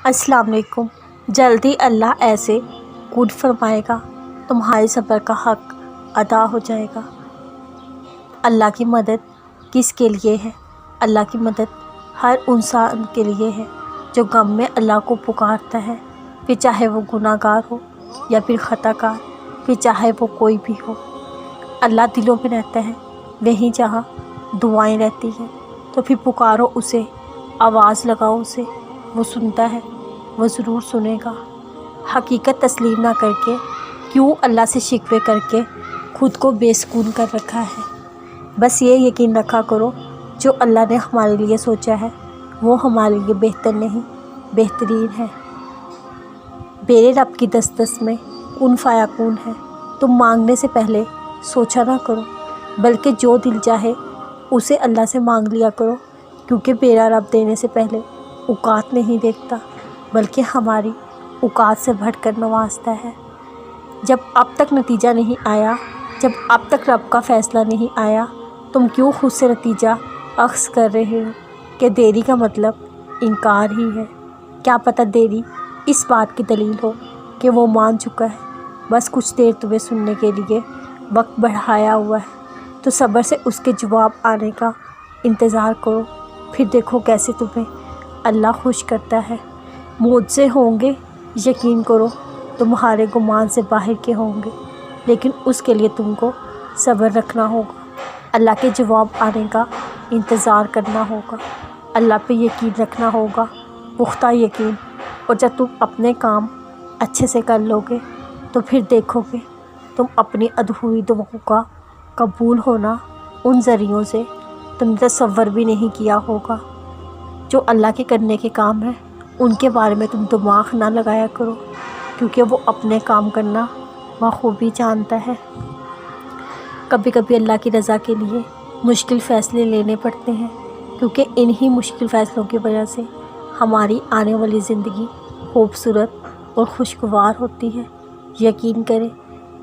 السلام علیکم۔ جلدی اللہ ایسے کون فرمائے گا، تمہارے صبر کا حق ادا ہو جائے گا۔ اللہ کی مدد کس کے لیے ہے؟ اللہ کی مدد ہر انسان کے لیے ہے جو غم میں اللہ کو پکارتا ہے، پھر چاہے وہ گناہ گار ہو یا پھر خطا کار، پھر چاہے وہ کوئی بھی ہو۔ اللہ دلوں میں رہتا ہے، وہیں جہاں دعائیں رہتی ہیں، تو پھر پکارو اسے، آواز لگاؤ اسے، وہ سنتا ہے، وہ ضرور سنے گا۔ حقیقت تسلیم نہ کر کے کیوں اللہ سے شکوے کر کے خود کو بے سکون کر رکھا ہے؟ بس یہ یقین رکھا کرو جو اللہ نے ہمارے لیے سوچا ہے وہ ہمارے لیے بہتر نہیں، بہترین ہے۔ میرے رب کی دسترس میں کن فیکون ہے۔ تم مانگنے سے پہلے سوچا نہ کرو، بلکہ جو دل چاہے اسے اللہ سے مانگ لیا کرو، کیونکہ میرا رب دینے سے پہلے اوقات نہیں دیکھتا بلکہ ہماری اوقات سے بڑھ کر نوازتا ہے۔ جب اب تک نتیجہ نہیں آیا، جب اب تک رب کا فیصلہ نہیں آیا، تم کیوں خود سے نتیجہ اخذ کر رہے ہو کہ دیری کا مطلب انکار ہی ہے؟ کیا پتہ دیری اس بات کی دلیل ہو کہ وہ مان چکا ہے، بس کچھ دیر تمہیں سننے کے لیے وقت بڑھایا ہوا ہے، تو صبر سے اس کے جواب آنے کا انتظار کرو، پھر دیکھو کیسے تمہیں اللہ خوش کرتا ہے۔ معجزے ہوں گے، یقین کرو تمہارے گمان سے باہر کے ہوں گے، لیکن اس کے لیے تم کو صبر رکھنا ہوگا، اللہ کے جواب آنے کا انتظار کرنا ہوگا، اللہ پہ یقین رکھنا ہوگا، پختہ یقین۔ اور جب تم اپنے کام اچھے سے کر لو گے تو پھر دیکھو گے تم اپنی ادھوری دعاؤں کا قبول ہونا ان ذریعوں سے تم نے تصور بھی نہیں کیا ہوگا۔ جو اللہ کے کرنے کے کام ہیں ان کے بارے میں تم دماغ نہ لگایا کرو، کیونکہ وہ اپنے کام کرنا بخوبی جانتا ہے۔ کبھی کبھی اللہ کی رضا کے لیے مشکل فیصلے لینے پڑتے ہیں، کیونکہ انہی مشکل فیصلوں کی وجہ سے ہماری آنے والی زندگی خوبصورت اور خوشگوار ہوتی ہے۔ یقین کریں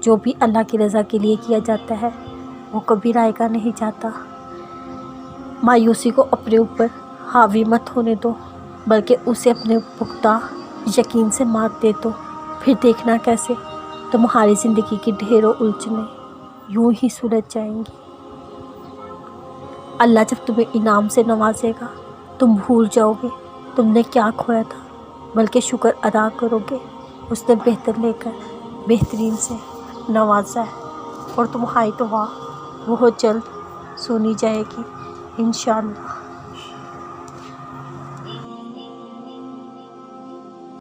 جو بھی اللہ کی رضا کے لیے کیا جاتا ہے وہ کبھی رائے گا نہیں جاتا۔ مایوسی کو اپنے اوپر حاوی مت ہونے دو، بلکہ اسے اپنے پختہ یقین سے مات دے دو، پھر دیکھنا کیسے تمہاری زندگی کی ڈھیروں الجھنیں یوں ہی سلجھ جائیں گی۔ اللہ جب تمہیں انعام سے نوازے گا تم بھول جاؤ گے تم نے کیا کھویا تھا، بلکہ شکر ادا کرو گے اس نے بہتر لے کر بہترین سے نوازا ہے، اور تمہاری دعا بہت جلد سنی جائے گی انشاءاللہ۔